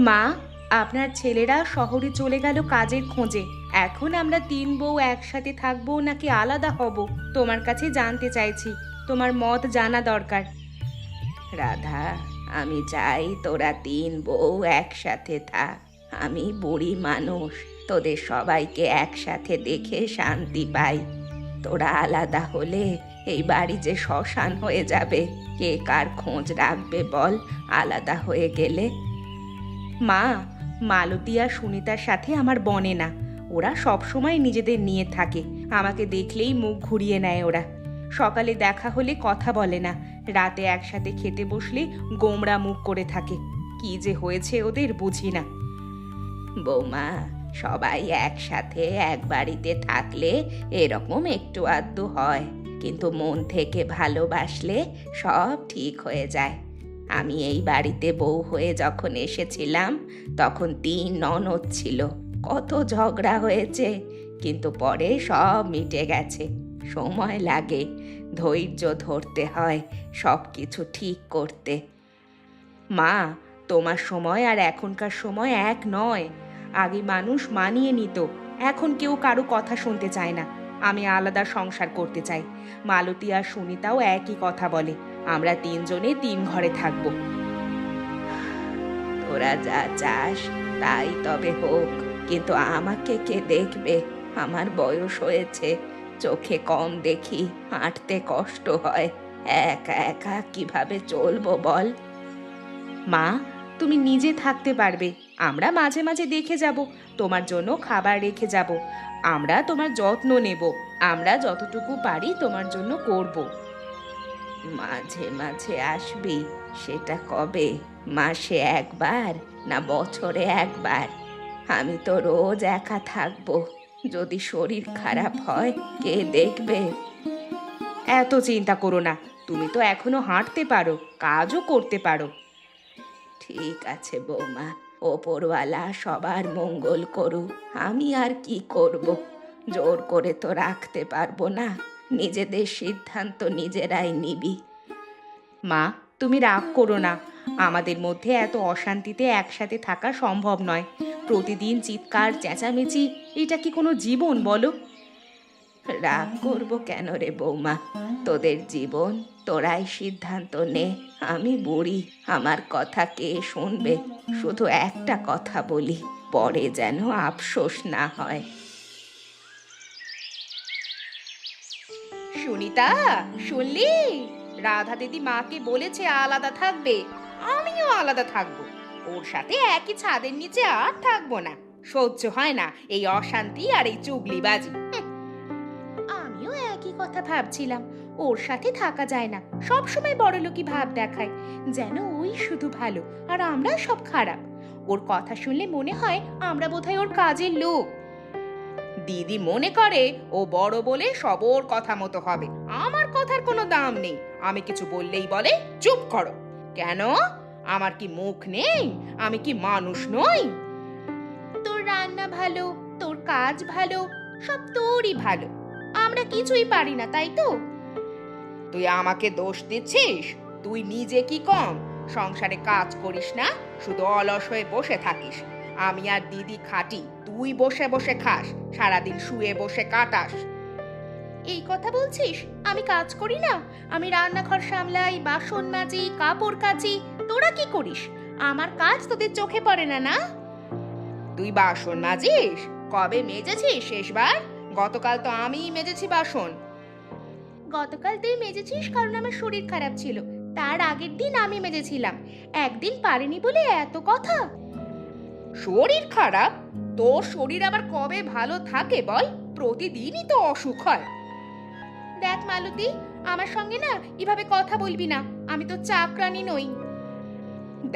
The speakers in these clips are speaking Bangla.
মা, আপনার ছেলেরা শহরে চলে গেল কাজের খোঁজে। এখন আমরা তিন বউ একসাথে থাকবো নাকি আলাদা হব, তোমার কাছে জানতে চাইছি। তোমার মত জানা দরকার। রাধা, আমি চাই তোরা তিন বউ একসাথে থাক। আমি বুড়ি মানুষ, তোদের সবাইকে একসাথে দেখে শান্তি পাই। তোরা আলাদা হলে এই বাড়ি যে শ্মশান হয়ে যাবে। কে কার খোঁজ রাখবে বল আলাদা হয়ে গেলে? মা, মালতী আর সুনিতার সাথে আমার বনে না। ওরা সব সময় নিজেদের নিয়ে থাকে। আমাকে দেখলেই মুখ ঘুরিয়ে নেয় ওরা। সকালে দেখা হলে কথা বলে না, রাতে একসাথে খেতে বসলে গোমড়া মুখ করে থাকে। কি যে হয়েছে ওদের বুঝি না। বৌমা, সবাই একসাথে এক বাড়িতে থাকলে এরকম একটু আধটু হয়, কিন্তু মন থেকে ভালোবাসলে সব ঠিক হয়ে যায়। আমি এই বাড়িতে বউ হয়ে যখন এসেছিলাম তখন 3 ননদ ছিল। কত ঝগড়া হয়েছে, কিন্তু পরে সব মিটে গেছে। সময় লাগে, ধৈর্য ধরতে হয় সব কিছু ঠিক করতে। মা, তোমার সময় আর এখনকার সময় এক নয়। আগে মানুষ মানিয়ে নিত, এখন কেউ কারো কথা শুনতে চায় না। আমি আলাদা সংসার করতে চাই। মালতী আর সুনিতাও একই কথা বলে, আমরা 3 জনে 3 ঘরে থাকব। তোরা যা চাস তাই তবে হোক, কিন্তু আমাকে কে দেখবে? আমার বয়স হয়েছে, চোখে কম দেখি, হাঁটতে কষ্ট হয়। একা একা কিভাবে চলবো বল? মা, তুমি নিজে থাকতে পারবে। আমরা মাঝে মাঝে দেখে যাব, তোমার জন্য খাবার রেখে যাব। আমরা তোমার যত্ন নেব। আমরা যতটুকু পারি তোমার জন্য করব। মাঝে মাঝে আসবি, সেটা কবে? মাসে একবার না বছরে একবার? আমি তো রোজ একা থাকবো। যদি শরীর খারাপ হয় কে দেখবে? এত চিন্তা করো না, তুমি তো এখনো হাঁটতে পারো, কাজও করতে পারো। ঠিক আছে বৌমা, ওপরওয়ালা সবার মঙ্গল করুক। আমি আর কি করব? জোর করে তো রাখতে পারবো না। নিজেদের সিদ্ধান্ত নিজেরাই নিবি। মা, তুমি রাগ করো না। আমাদের মধ্যে এত অশান্তিতে একসাথে থাকা সম্ভব নয়। প্রতিদিন চিৎকার চেঁচামেচি, এটা কি কোনো জীবন বলো? রাগ করবো কেন রে বৌমা? তোদের জীবন, তোরাই সিদ্ধান্ত নে। আমি বুড়ি, আমার কথা কে শুনবে? শুধু একটা কথা বলি, পরে যেন আফসোস না হয়। সুনিতা, শুনলি? রাধা দিদি মাকে বলেছে আলাদা থাকবে। আমিও আলাদা থাকবো। ওর সাথে একই ছাদের নিচে আর থাকবো না। সহ্য হয় না এই অশান্তি আর এই চুগলিবাজি। আমিও একই কথা ভাবছিলাম। ওর সাথে থাকা যায় না, সব সময় বড়লোকি ভাব দেখায়, যেন ওই শুধু ভালো আর আমরা সব খারাপ। ওর কথা শুনলে মনে হয় আমরা বোধহয় ওর কাজের লোক। দিদি মনে করে ও বড় বলে সব ওর কথা মতো হবে। আমার কথার কোনো দাম নেই। আমি কিছু বললেই বলে চুপ করো। কেন? আমার কি মুখ নেই? আমি কি মানুষ নই? তোর রান্না ভালো, তোর কাজ ভালো, সব তোরই ভালো। আমরা কিছুই পারি না, তাই তো? তুই আমাকে দোষ দিচ্ছিস? তুই নিজে কি কম? সংসারে কাজ করিস না, শুধু অলস হয়ে বসে থাকিস। আমি আর দিদি খাটি, তুই বসে বসে খাস, সারাদিন শুয়ে বসে কাটাস। এই কথা বলছিস? আমি কাজ করি না? আমি রান্নাঘর সামলাই, বাসন মাজি, কাপড় কাচি। তোরা কি করিস? আমার কাজ তোদের চোখে পড়ে না, না? তুই বাসন মাজিস? কবে মেজেছিস শেষবার? গতকাল তো আমিই মেজেছি বাসন। গতকাল তুই মেজেছিস কারণ আমার শরীর খারাপ ছিল। তার আগের দিন আমি মেজেছিলাম। একদিন পারিনি বলে এত কথা। শরীর খারাপ? তোর শরীর আবার কবে ভালো থাকে বল? প্রতিদিনই তো অসুখ হয়। দেখ মালতী, আমার সঙ্গে না এভাবে কথা বলবি না। আমি তো চাকরানি নই।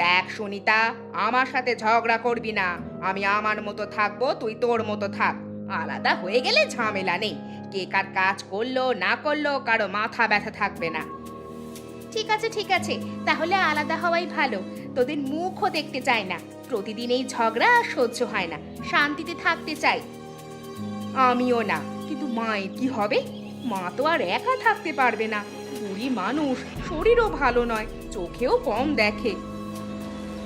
দেখ সুনিতা, আমার সাথে ঝগড়া করবি না। আমি আমার মতো থাকবো, তুই তোর মতো থাক। আলাদা হয়ে গেলে ঝামেলা নেই। কে কার কাজ করলো না করলো কারো মাথা ব্যথা থাকবে না। ঠিক আছে ঠিক আছে, তাহলে আলাদা হওয়াই ভালো। তোদের মুখও দেখতে চাই না। প্রতিদিন এই ঝগড়া আর সহ্য হয় না। শান্তিতে থাকতে চাই। আমিও না, কিন্তু মায়ের কি হবে? মা তো আর একা থাকতে পারবে না। বুড়ি মানুষ, শরীরও ভালো নয়, চোখেও কম দেখে।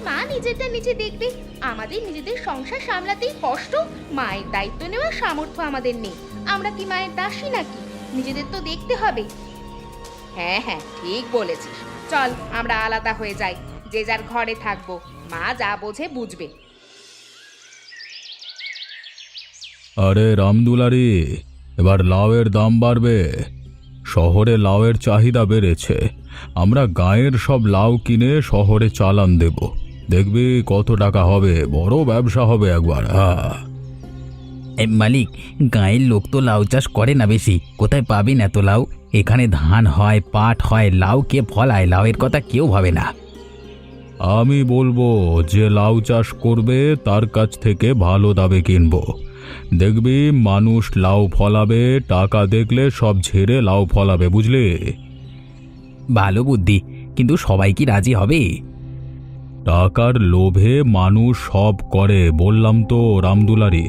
মা নিজেরটা নিজে দেখবে, আমাদের নিজেদের সংসার সামলাতেই কষ্ট, মায়ের দায়িত্ব নেওয়ার সামর্থ্য আমাদের নেই। আমরা কি মায়ের দাসী নাকি? নিজেদের তো দেখতে হবে। হ্যাঁ হ্যাঁ, ঠিক বলেছিস। চল আমরা আলাদা হয়ে যাই, যে যার ঘরে থাকবো। মা যা বোঝে বুঝবে। আরে রামদুলারি, এবার লাউয়ের দাম বাড়বে। শহরে লাউয়ের চাহিদা বেড়েছে। আমরা গাঁয়ের সব লাউ কিনে শহরে চালান দেব। দেখবি কত টাকা হবে, বড় ব্যবসা হবে একবার। হ্যাঁ মালিক, গাঁয়ের লোক তো লাউ চাষ করে না বেশি, কোথায় পাবেন এত লাউ? এখানে ধান হয়, পাট হয়, লাউ কে ফলায়? লাউয়ের কথা কেউ ভাবে না। আমি বলবো যে লাউ চাষ করবে তার কাছ থেকে ভালো দামে কিনবো। দেখবি মানুষ লাউ ফলাবে, টাকা দেখলে সব ঝেড়ে লাউ ফলাবে, বুঝলি? ভালো বুদ্ধি, কিন্তু সবাই কি রাজি হবে? টাকার লোভে মানুষ সব করে, বললাম তো রামদুলারি।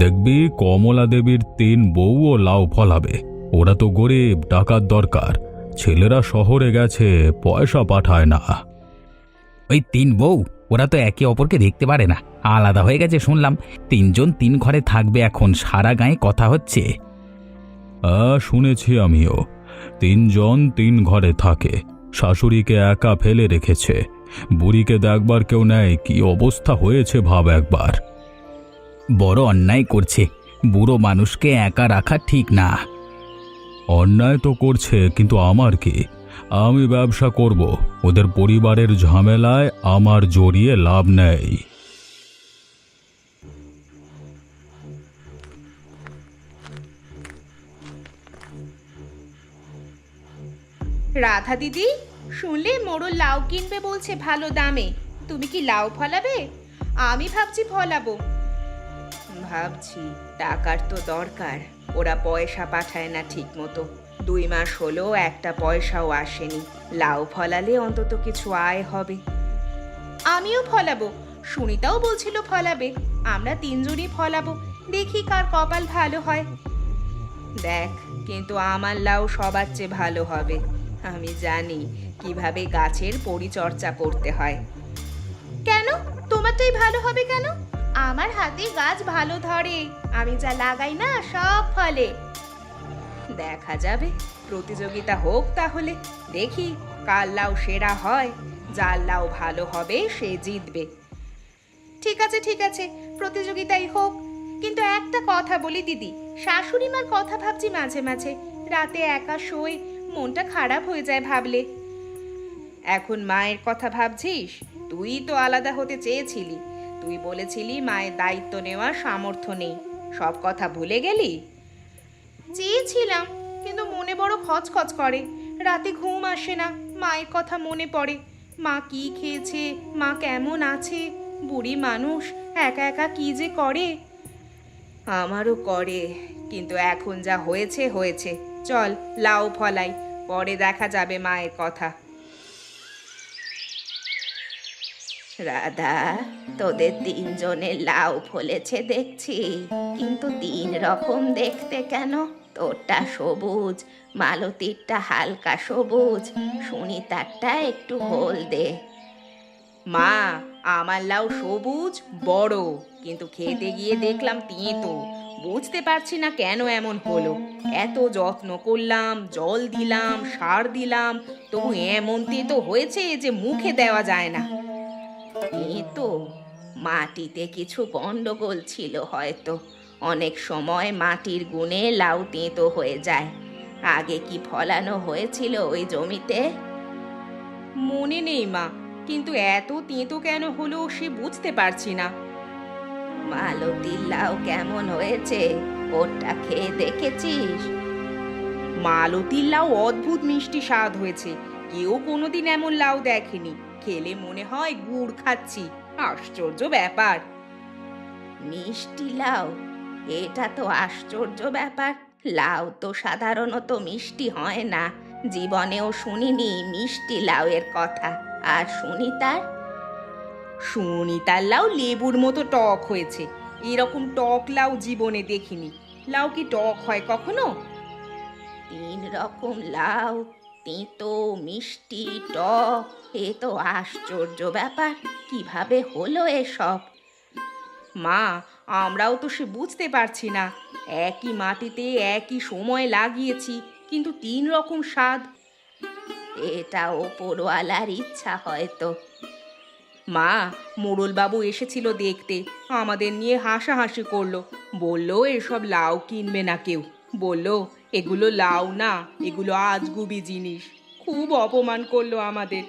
দেখবি কমলা দেবীর 3 বউও লাউ ফলাবে। ওরা তো গরিব, টাকার দরকার। ছেলেরা শহরে গেছে, পয়সা পাঠায় না। ওই 3 বউ, ওরা তো একে অপরকে দেখতে পারে না, আলাদা হয়ে গেছে শুনলাম। 3 জন 3 ঘরে থাকবে এখন, সারা গায়ে কথা হচ্ছে। শুনেছি আমিও। 3 জন 3 ঘরে থাকে। শাশুড়িকে একা ফেলে রেখেছে। বুড়িকে দেখবার কেউ নেই। কি অবস্থা হয়েছে ভাব একবার। বড় অন্যায় করছে, বুড়ো মানুষকে একা রাখা ঠিক না। অন্যায় তো করছে, কিন্তু আমার কি? আমি ব্যবসা করব, ওদের পরিবারের ঝামেলায় আমার জড়িয়ে লাভ নেই। রাধা দিদি, শুনলে মোড়ল লাউ কিনবে বলছে ভালো দামে। তুমি কি লাউ ফলাবে? আমি ভাবছি ফলাবো। ভাবছি, টাকার তো দরকার। ওরা পয়সা পাঠায় না ঠিক মতো। 2 মাস হলো একটা পয়সাও আসেনি। লাউ ফলালে অন্তত কিছু আয় হবে। আমিও ফলাবো, সুনিতাও বলছিল ফলাবে। আমরা 3 জনই ফলাবো, দেখি কার কপাল ভালো হয়। দেখ, কিন্তু আমার লাউ সবার চেয়ে ভালো হবে। আমি জানি কিভাবে গাছের পরিচর্যা করতে হয়। কেন তোমারটাই ভালো হবে কেন? আমার হাতে গাছ ভালো ধরে, আমি যা লাগাই না সব ফলে। দেখা যাবে, প্রতিযোগিতা হোক তাহলে। দেখি কার লাউ সেরা হয়। যার লাউ ভালো হবে সে জিতবে। ঠিক আছে ঠিক আছে, প্রতিযোগিতাই হোক। কিন্তু একটা কথা বলি দিদি, শাশুড়ি মার কথা ভাবছি মাঝে মাঝে। রাতে একা শোই, মনটা খারাপ হয়ে যায় ভাবলে। এখন মায়ের কথা ভাবছিস? তুই তো আলাদা হতে চেয়েছিলি। তুই বলেছিলি মায়ের দায়িত্ব নেওয়ার সামর্থ্য নেই। সব কথা ভুলে গেলি? চেয়েছিলাম, কিন্তু মনে বড় খচখচ করে। রাতে ঘুম আসে না, মায়ের কথা মনে পড়ে। মা কি খেয়েছে, মা কেমন আছে। বুড়ি মানুষ, একা একা কি যে করে। আমারও করে, কিন্তু এখন যা হয়েছে হয়েছে। চল লাউ ফলাই, পরে দেখা যাবে মায়ের কথা। রাধা, তোদের 3 জনের লাউ ফলেছে দেখছি, কিন্তু 3 রকম দেখতে কেন? তোরটা সবুজ, মালতীরটা হালকা সবুজ, সুনিতারটা একটু হলদে। মা, আমার লাউ সবুজ বড়, কিন্তু খেতে গিয়ে দেখলাম তেঁতো। বুঝতে পারছি না কেন এমন হলো। এত যত্ন করলাম, জল দিলাম, সার দিলাম, তবু এমন তেঁতো হয়েছে যে মুখে দেওয়া যায় না। তেঁতো? মাটিতে কিছু গন্ডগোল ছিল হয়তো। অনেক সময় মাটির গুণে লাউ তেঁতো হয়ে যায়। আগে কি ফলানো হয়েছিল ওই জমিতে? মনে নেই মা, কিন্তু এত তেঁতো কেন হলো সে বুঝতে পারছি না। মালতীর লাউ কেমন হয়েছে, ওটা খেয়ে দেখেছিস? মালতীর লাউ অদ্ভুত মিষ্টি স্বাদ হয়েছে। কেউ কোনোদিন এমন লাউ দেখেনি। খেলে মনে হয় গুড় খাচ্ছি। আশ্চর্য ব্যাপার। মিষ্টি লাউ? এটা তো আশ্চর্য ব্যাপার। লাউ তো সাধারণত মিষ্টি হয় না। জীবনেও শুনিনি মিষ্টি লাউয়ের কথা। আর সুনিতার লাউ লেবুর মতো টক হয়েছে। এরকম টক লাউ জীবনে দেখিনি। লাউ কি টক হয় কখনো? 3 রকম লাউ, তেঁতো মিষ্টি টক, এ তো আশ্চর্য ব্যাপার। কিভাবে হলো এসব? মা, আমরাও তো সে বুঝতে পারছি না। একই মাটিতে একই সময় লাগিয়েছি, কিন্তু 3 রকম স্বাদ। এটা ওপরওয়ালার ইচ্ছা হয়তো। মা, মোড়লবাবু এসেছিল দেখতে, আমাদের নিয়ে হাসাহাসি করলো। বললো এসব লাউ কিনবে না কেউ। বললো এগুলো লাউ না, এগুলো আজগুবি জিনিস। খুব অপমান করলো আমাদের।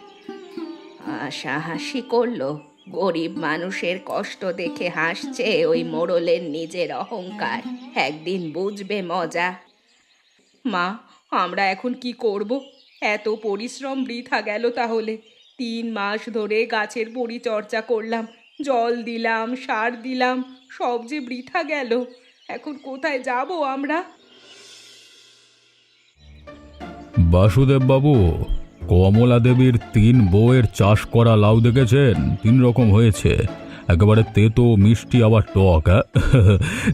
হাসাহাসি করলো? গরিব মানুষের কষ্ট দেখে হাসছে ওই মোড়লের নিজের অহংকার। একদিন বুঝবে মজা। মা, আমরা এখন কি করব? এত পরিশ্রম বৃথা গেল তাহলে। 3 মাস ধরে গাছের পরিচর্যা করলাম, জল দিলাম, সার দিলাম, সব যে বৃথা গেল। এখন কোথায় যাব আমরা? বাসুদেব বাবু, কমলা দেবীর 3 বউয়ের চাষ করা লাউ দেখেছেন? 3 রকম হয়েছে, একেবারে তেতো মিষ্টি আবার টক।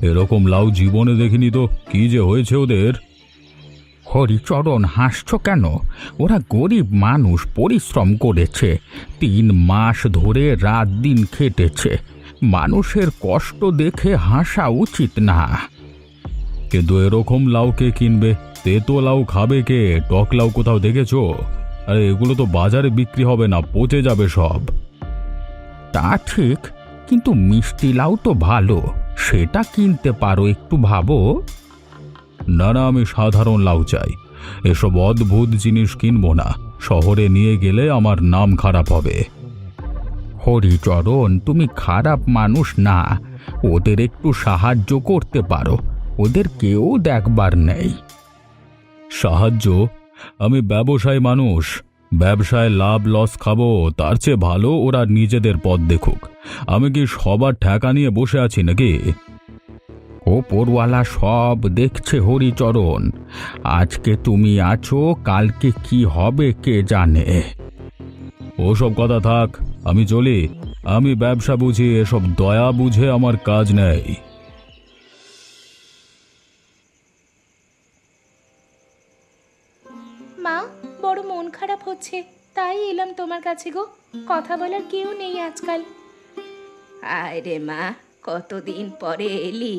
এরকম লাউ জীবনে দেখিনি তো। কি যে হয়েছে ওদের! হরিচরণ, হাসছ কেন? ওরা গরিব মানুষ, পরিশ্রম করেছে, 3 মাস ধরে রাত দিন খেটেছে। মানুষের কষ্ট দেখে হাসা উচিত না। কিন্তু এরকম লাউ কে কিনবে? তেতো লাউ খাবে কে? টক লাউ কোথাও দেখেছো? আরে এগুলো তো বাজারে বিক্রি হবে না, পচে যাবে সব। তা ঠিক, কিন্তু মিষ্টি লাউ তো ভালো, সেটা কিনতে পারো, একটু ভাবো। না না, আমি সাধারণ লাউ চাই। এসব অদ্ভুত জিনিস কিনবো না, শহরে নিয়ে গেলে আমার নাম খারাপ হবে। হরিচরণ, তুমি খারাপ মানুষ না, ওদের একটু সাহায্য করতে পারো, ওদের কেউ দেখবার নেই। সাহায্য? আমি ব্যবসায়ী মানুষ, ব্যবসায় লাভ লস খাবো। তার চেয়ে ভালো ওরা নিজেদের পথ দেখুক। আমি কি সবার ঠেকা নিয়ে বসে আছি নাকি? ওপরওয়ালা সব দেখছে হরিচরণ, আজকে তুমি আছো, কালকে কি হবে কে জানে। ওসব কথা থাক, আমি চলি। আমি ব্যবসা বুঝি, এসব দয়া বুঝে আমার কাজ নেই। মা, বড় মন খারাপ হচ্ছে, তাই এলাম তোমার কাছে গো। কথা বলার কেউ নেই আজকাল। আয় রে মা, কতদিন পরে এলি।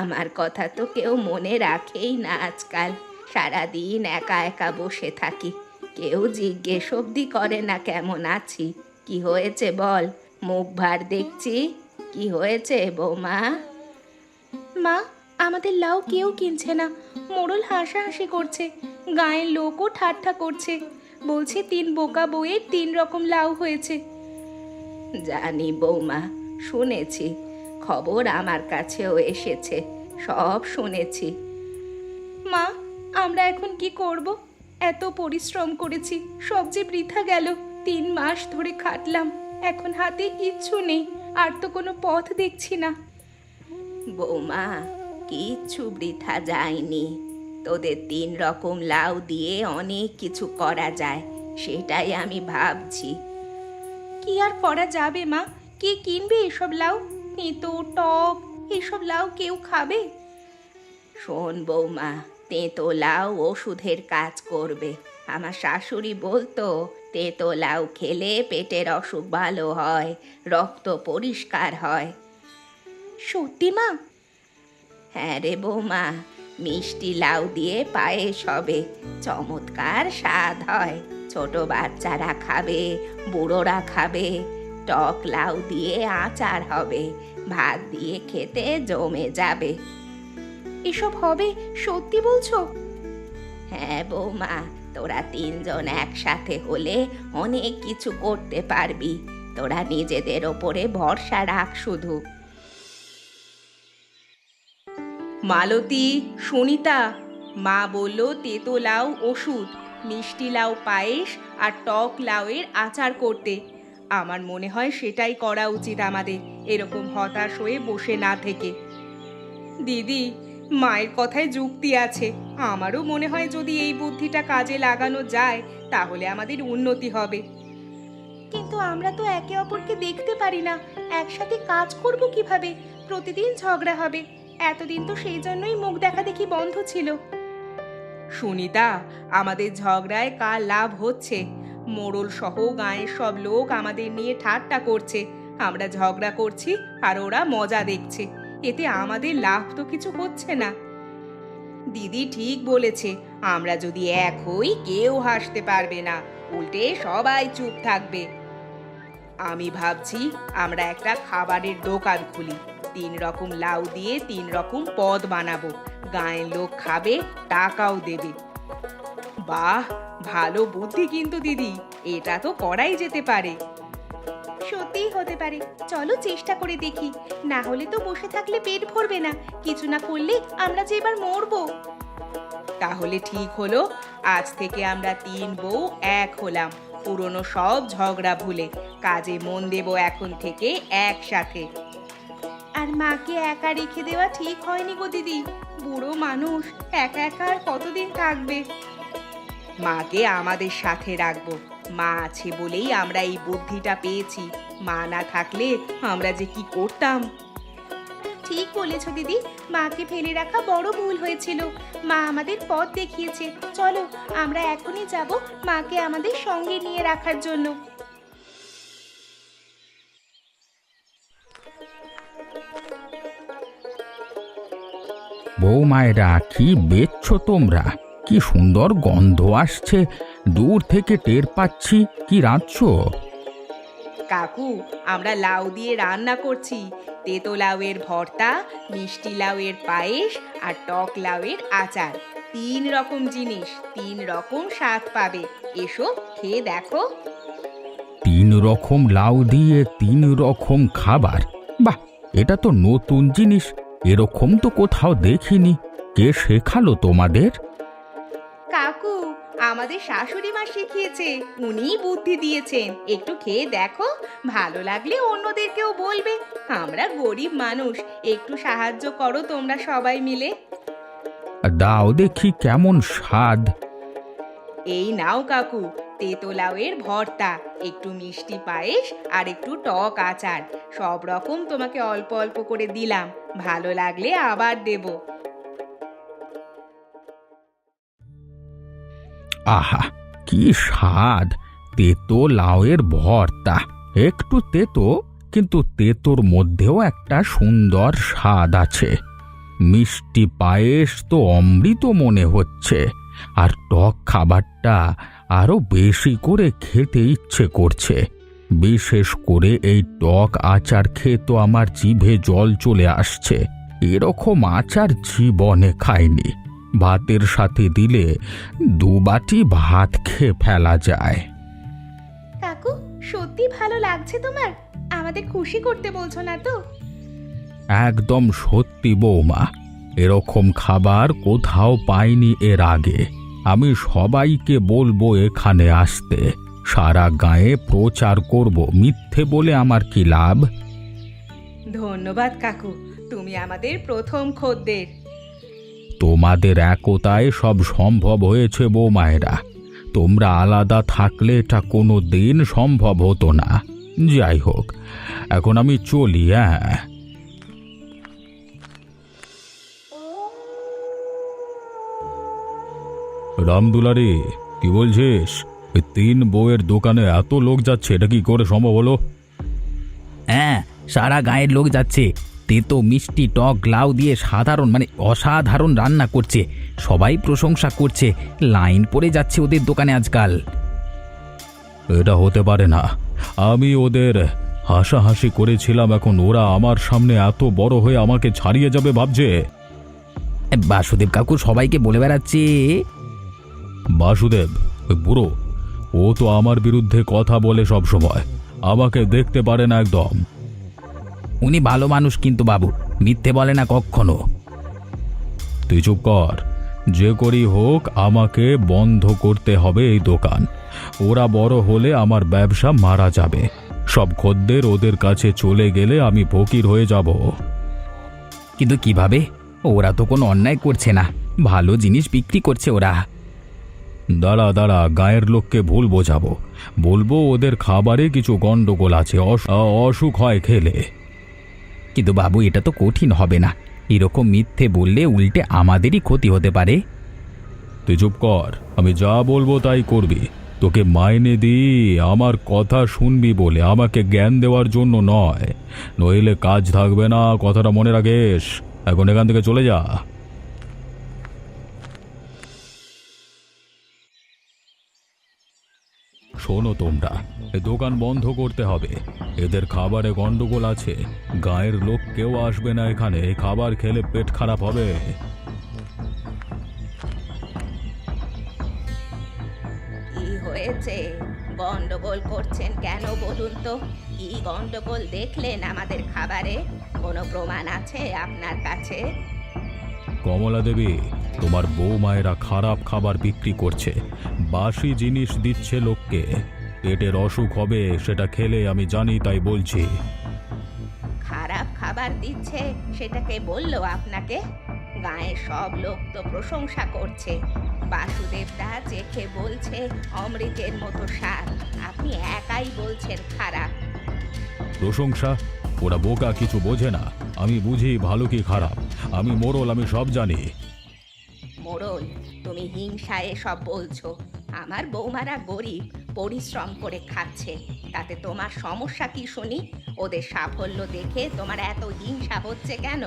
আমার কথা তো কেউ মনে রাখেই না আজকাল। সারাদিন একা একা বসে থাকি, কেউ জিজ্ঞেস অবধি করে না কেমন আছি। কি হয়েছে বল, মুখ ভার দেখছি। কি হয়েছে বৌমা? মা, আমাদের লাউ কেউ কিনছে না। মোড়ল হাসাহাসি করছে, গায়ের লোকও ঠাট্টা করছে। বলছে 3 বোকা বউয়ের 3 রকম লাউ হয়েছে। জানি বৌমা, শুনেছি, খবর আমার কাছেও এসেছে, সব শুনেছি। মা, আমরা এখন কি করব? এত পরিশ্রম করেছি, সব যে বৃথা গেল। 3 মাস ধরে খাটলাম, এখন হাতে কিচ্ছু নেই, আর তো কোনো পথ দেখছি না। বৌমা, কিচ্ছু বৃথা যায়নি। তোদের 3 রকম লাউ দিয়ে অনেক কিছু করা যায়, সেটাই আমি ভাবছি। কি আর করা যাবে মা? কে কিনবে এসব লাউ? তেঁতো টক এসব লাউ কেউ খাবে? শোন বৌমা, তেঁতো লাউ ওষুধের কাজ করবে। আমার শাশুড়ি বলতো তেঁতো লাউ খেলে পেটের অসুখ ভালো হয়, রক্ত পরিষ্কার হয়। সত্যি মা? হ্যাঁ রে বৌমা, মিষ্টি লাউ দিয়ে পায়েস হবে, চমৎকার স্বাদ হয়। ছোট বাচ্চারা খাবে, বুড়োরা খাবে। টক লাউ দিয়ে আচার হবে, ভাত দিয়ে খেতে জমে যাবে। এসব হবে সত্যি বলছো? হ্যাঁ বৌমা, তোরা 3জন একসাথে হলে অনেক কিছু করতে পারবি। তোরা নিজেদের ওপরে ভরসা রাখ শুধু। মালতী, সুনিতা, মা বলল তেতো লাউ ওষুধ, মিষ্টি লাউ পায়েস আর টক লাউয়ের আচার করতে। আমার মনে হয় সেটাই করা উচিত আমাদের, এরকম হতাশ হয়ে বসে না থেকে। দিদি, মায়ের কথায় যুক্তি আছে। আমারও মনে হয় যদি এই বুদ্ধিটা কাজে লাগানো যায় তাহলে আমাদের উন্নতি হবে। কিন্তু আমরা তো একে অপরকে দেখতে পারি না, একসাথে কাজ করব কিভাবে? প্রতিদিন ঝগড়া হবে। এতদিন তো সেই জন্যই মুখ দেখা দেখি বন্ধ ছিল। সুনিতা, আমাদের ঝগড়ায় কার লাভ হচ্ছে? মোড়ল সহ গাঁয়ের সব লোক আমাদের নিয়ে ঠাট্টা করছে। আমরা ঝগড়া করছি আর ওরা মজা দেখছে। এতে আমাদের লাভ তো কিছু হচ্ছে না। দিদি ঠিক বলেছে, আমরা যদি এক হই কেউ হাসতে পারবে না, উল্টে সবাই চুপ থাকবে। আমি ভাবছি আমরা একটা খাবারের দোকান খুলি। 3 রকম লাউ দিয়ে 3 রকম পদ বানাবো। গাঁয়ের লোক খাবে, টাকাও দেবে। বাহ, ভালো বুদ্ধি কিন্তু দিদি, এটা তো করাই যেতে পারে। সত্যিই হতে পারে, চলো চেষ্টা করে দেখি। না হলে তো বসে থাকলে পেট ভরবে না, কিছু না করলে আমরা যে এবার মরবো। তাহলে ঠিক হলো, আজ থেকে আমরা 3 বউ এক হলাম। পুরনো সব ঝগড়া ভুলে কাজে মন দেব এখন থেকে একসাথে। আর মাকে একা রেখে দেওয়া ঠিক হয়নি গো দিদি। বুড়ো মানুষ একা একা আর কতদিন থাকবে? মাকে আমাদের সাথে রাখবো। মা আছে বলেই আমরা এই বুদ্ধিটা পেয়েছি। মা না থাকলে আমরা যে কি করতাম। ঠিক বলেছো দিদি, মাকে ফেলে রাখা বড় ভুল হয়েছিল। মা আমাদের পথ দেখিয়েছে। চলো আমরা এখনই যাব মাকে আমাদের সঙ্গে নিয়ে রাখার জন্য। বৌমায়েরা, কি বেচছো তোমরা? কি সুন্দর গন্ধ আসছে, দূর থেকে টের পাচ্ছি। কি রাঁধছো? কাকু, আমরা লাউ দিয়ে রান্না করছি। তেতো লাউয়ের ভর্তা, মিষ্টি লাউয়ের পায়েস আর টক লাউয়ের আচার। 3 রকম জিনিস, 3 রকম স্বাদ পাবে। এসো খেয়ে দেখো। 3 রকম লাউ দিয়ে 3 রকম খাবার? বাহ, এটা তো নতুন জিনিস, এরকম তো কোথাও দেখিনি। কে শেখালো তোমাদের? কাকু, আমাদের শাশুড়ি মা শিখিয়েছে, উনিই বুদ্ধি দিয়েছেন। একটু খেয়ে দেখো, ভালো লাগলে অন্যদেরকেও বলবে। আমরা গরিব মানুষ, একটু সাহায্য করো তোমরা সবাই মিলে। দাও দেখি কেমন স্বাদ। এই নাও কাকু, তেতো লাউয়ের ভর্তা, একটু মিষ্টি পায়েস আর একটু টক আচার। সব রকম তোমাকে অল্প অল্প করে দিলাম, ভালো লাগলে আবার দেব। আহা, কি স্বাদ! তেতো লাউয়ের ভর্তা, একটু তেতো, কিন্তু তেতোর মধ্যেও একটা সুন্দর স্বাদ আছে। মিষ্টি পায়েস তো অমৃত মনে হচ্ছে, আর টক খাবারটা আরো বেশি করে খেতে ইচ্ছে করছে। বিশেষ করে এই টক আচার খেয়ে তো আমার জিভে জল চলে আসছে। এরকম আচার জীবনে খাইনি। ভাতের সাথে দিলে 2 বাটি ভাত খেয়ে ফেলা যায়। কাকু, সত্যি ভালো লাগছে তোমার? আমাদের খুশি করতে বলছো না তো? একদম সত্যি বৌমা, এরকম খাবার কোথাও পাইনি এর আগে। আমি সবাইকে বলবো এখানে আসতে, সারা গায়ে প্রচার করব। মিথ্যে বলে আমার কি লাভ? ধন্যবাদ কাকু, তুমি আমাদের প্রথম খদ্দের। তোমাদের একতায় সব সম্ভব হয়েছে বৌমায়েরা। তোমরা আলাদা থাকলে এটা কোনো দিন সম্ভব হতো না। যাই হোক, এখন আমি চলি। হ্যাঁ, রামদুলারি, কি বলছিস? 3 বউয়ের দোকানে এত লোক যাচ্ছে, এটা কি করে সম্ভব হলো? হ্যাঁ, সারা গায়ের লোক যাচ্ছে। তেতো মিষ্টি টক লাউ দিয়ে অসাধারণ রান্না করছে। সবাই প্রশংসা করছে, লাইন পড়ে যাচ্ছে ওদের দোকানে আজকাল। এটা হতে পারে না। আমি ওদের হাসাহাসি করেছিলাম, এখন ওরা আমার সামনে এত বড় হয়ে আমাকে ছাড়িয়ে যাবে ভাবছে। বাসুদেব কাকু সবাইকে বলে বেড়াচ্ছে। বাসুদেব, ওই বুড়ো, ও তো আমার বিরুদ্ধে কথা বলে সব সময়, আমাকে দেখতে পারে না একদম। উনি ভালো মানুষ কিন্তু বাবু, মিথ্যে বলে না কখনো। তুই চুপ কর। যে করি হোক আমাকে বন্ধ করতে হবে এই দোকান। ওরা বড় হলে আমার ব্যবসা মারা যাবে। সব খদ্দের ওদের কাছে চলে গেলে আমি ফকির হয়ে যাব। কিন্তু কিভাবে? ওরা তো কোনো অন্যায় করছে না, ভালো জিনিস বিক্রি করছে ওরা। দাঁড়া দাঁড়া, গায়ের লোককে ভুল বোঝাবো। বলবো ওদের খাবারে কিছু গন্ডগোল আছে, অসুখ হয় খেলে। কিন্তু বাবু, এটা তো কঠিন হবে না। এরকম মিথ্যে বললে উল্টে আমাদেরই ক্ষতি হতে পারে। তুই চুপ কর, আমি যা বলবো তাই করবি। তোকে মাইনে দিই আমার কথা শুনবি বলে, আমাকে জ্ঞান দেওয়ার জন্য নয়, নইলে কাজ থাকবে না, কথাটা মনে রাখিস। এখন এখান থেকে চলে যা। শোনো তোমরা, এ দোকান বন্ধ করতে হবে। এদের খাবারে গন্ডগোল আছে, গায়ের লোক কেউ আসবে না এখানে, এই খাবার খেলে পেট খারাপ হবে। কি হয়েছে? গন্ডগোল করছেন কেন বলুন তো? কি গন্ডগোল দেখলেন আমাদের খাবারে? কোনো প্রমাণ আছে আপনার কাছে? কমলা দেবী, তোমার বৌমায়েরা খারাপ খাবার বিক্রি করছে, বাসি জিনিস দিচ্ছে লোককে। পেটের অসুখ হবে সেটা খেলে, আমি জানি, তাই বলছি। খারাপ খাবার দিচ্ছে সেটাকে বললো আপনাকে? গায়ের সব লোক তো প্রশংসা করছে। বাসুদেবদা চেখে বলছে অমৃতের মতো স্বাদ, আপনি একাই বলছেন খারাপ। প্রশংসা? ওরা বোকা, কিছু বোঝে না। আমি বুঝি ভালো কি খারাপ। আমি মোড়ল, আমি সব জানি। মোড়ল, তুমি হিংসায় সব বলছো। আমার বৌমারা গরিব, পরিশ্রম করে খাচ্ছে, তাতে তোমার সমস্যা কি শুনি? ওদের সাফল্য দেখে তোমার এত হিংসা হচ্ছে কেন?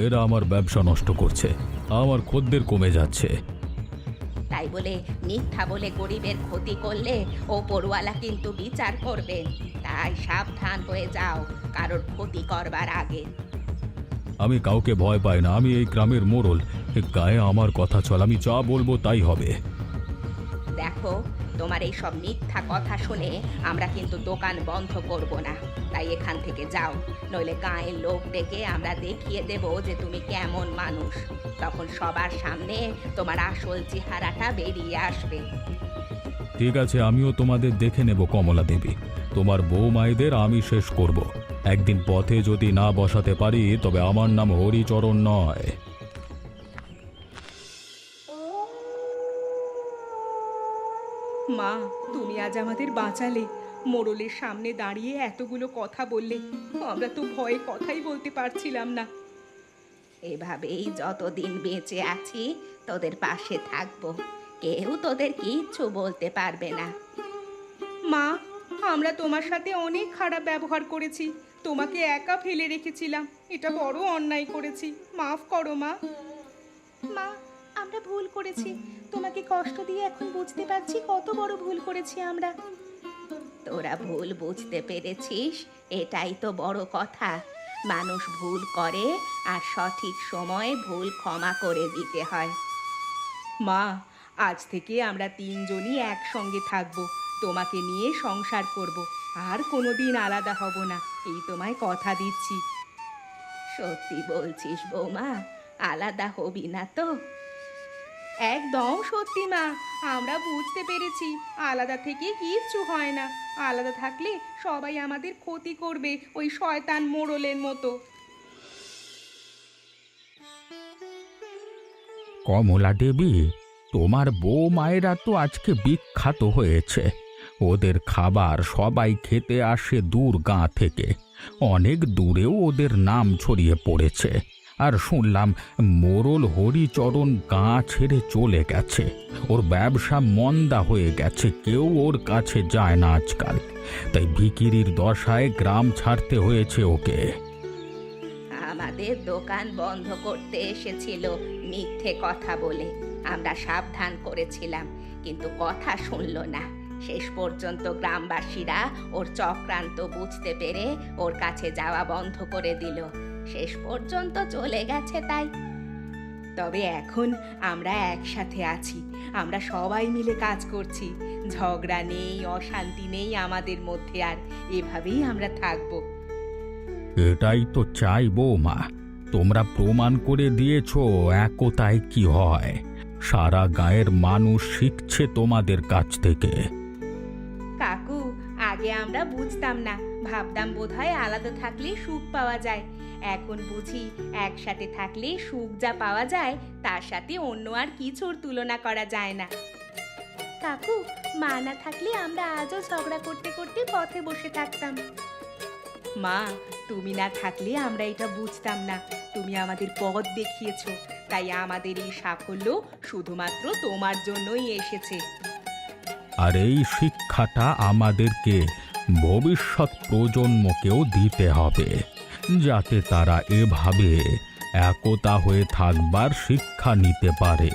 এরা আমার ব্যবসা নষ্ট করছে, আমার খদ্দের কমে যাচ্ছে। তাই বলে মিথ্যা বলে গরিবের ক্ষতি করলে ওপরওয়ালা কিন্তু বিচার করবেন। তাই সাবধান হয়ে যাও কারোর ক্ষতি করবার আগে। আমি কাউকে ভয় পাই না, আমি এই গ্রামের মোড়ল। এ গায়ে আমার কথা চল, আমি যা বলবো তাই হবে। দেখো, তোমার এই সব মিথ্যা কথা শুনে আমরা কিন্তু দোকান বন্ধ করব না। তাই এখান থেকে যাও, নইলে গায়ের লোক ডেকে আমরা দেখিয়ে দেব যে তুমি কেমন মানুষ। তখন সবার সামনে তোমার আসল চেহারাটা বেরিয়ে আসবে। ঠিক আছে, আমিও তোমাদের দেখে নেব কমলা দেবী। তোমার বউ মায়েদের আমি শেষ করব। একদিন পথে যদি না বসাতে পারি তবে আমার নাম হরিচরণ নয়। মা, তুমি আজ আমাদের বাঁচালে। মোড়লের সামনে দাঁড়িয়ে এতগুলো কথা বললে, আমরা তো ভয়ে কথাই বলতে পারছিলাম না। এভাবেই যতদিন বেঁচে আছি তোদের পাশে থাকবো, কেউ তোদের কিচ্ছু বলতে পারবে না। মা, আমরা তোমার সাথে অনেক খারাপ ব্যবহার করেছি, তোমাকে একা ফেলে রেখেছিলাম, এটা বড় অন্যায় করেছি, মাফ করো মা। মা, আমরা ভুল করেছি, তোমাকে কষ্ট দিয়ে এখন বুঝতে পারছি কত বড় ভুল করেছি আমরা। তোরা ভুল বুঝতে পেরেছিস, এটাই তো বড় কথা। মানুষ ভুল করে আর সঠিক সময়ে ভুল ক্ষমা করে দিতে হয়। মা, আজ থেকে আমরা তিনজনই একসঙ্গে থাকবো, তোমাকে নিয়ে সংসার করব, আর কোনোদিন আলাদা হব না, এই তোমায় কথা দিচ্ছি। সত্যি বলছিস বৌমা? আলাদা হবি না তো? একদম সত্যি মা, আমরা বুঝতে পেরেছি আলাদা থেকে কিচ্ছু হয় না। আলাদা থাকলে সবাই আমাদের ক্ষতি করবে, ওই শয়তান মোড়লের মতো। কমলা দেবী, তোমার বউ মায়েরা তো আজকে বিখ্যাত হয়েছে। ওদের খাবার সবাই খেতে আসে দূর গাঁ থেকে, অনেক দূরেও ওদের নাম ছড়িয়ে পড়েছে। আর শুনলাম মোড়ল হরিচরণ গাঁ ছেড়ে চলে গেছে, ওর ব্যবসা মন্দা হয়ে গেছে, কেউ ওর কাছে যায় না আজকাল। তাই ভিখিরির দশায় গ্রাম ছাড়তে হয়েছে ওকে। আমাদের দোকান বন্ধ করতে এসেছিল মিথ্যে কথা বলে, আমরা সাবধান করেছিলাম, কিন্তু কথা শুনলো না। শেষ পর্যন্ত গ্রামবাসীরা ওর চক্রান্ত বুঝতে পেরে ওর কাছে যাওয়া বন্ধ করে দিল। শেষ পর্যন্ত চলে গেছে তাই। তবে এখন আমরা একসাথে আছি, আমরা সবাই মিলে কাজ করছি, ঝগড়া নেই, অশান্তি নেই আমাদের মধ্যে, আর এভাবেই আমরা থাকবো। এটাই তো চাই বৌমা, তোমরা প্রমাণ করে দিয়েছো একতায় কি হয়। সারা গায়ের মানুষ শিখছে তোমাদের কাছ থেকে। কাকু, আগে আমরা বুঝতাম না, ভাবতাম বোধহয় আলাদা থাকলে সুখ পাওয়া যায়। এখন বুঝি একসাথে থাকলে সুখ যা পাওয়া যায় তার সাথে অন্য আর কিছুর তুলনা করা যায় না। কাকু, মা না থাকলে আমরা আজও ঝগড়া করতে করতে পথে বসে থাকতাম। মা, তুমি না থাকলে আমরা এটা বুঝতাম না, তুমি আমাদের পথ দেখিয়েছো, তাই তাই আমাদের এই সাফল্য শুধুমাত্র তোমার জন্যই এসেছে। আর এই শিক্ষাটা আমাদেরকে ভবিষ্যৎ প্রজন্মকেও দিতে হবে, যাতে তারা এভাবে একতা হয়ে থাকবার শিক্ষা নিতে পারে।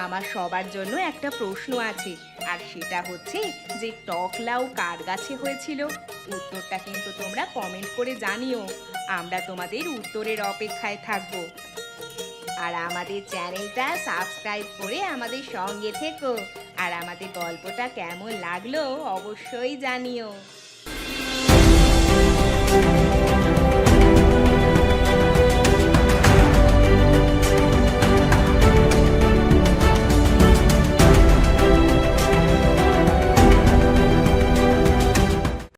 আমার সবার জন্য একটা প্রশ্ন আছে, আর সেটা হচ্ছে যে টক লাউ কার গাছে হয়েছিল? উত্তরটা কিন্তু তোমরা কমেন্ট করে জানিও। আমরা তোমাদের উত্তরের অপেক্ষায় থাকবো। আর আমাদের চ্যানেলটা সাবস্ক্রাইব করে আমাদের সঙ্গে থেকো। আর আমাদের গল্পটা কেমন লাগলো অবশ্যই জানিও।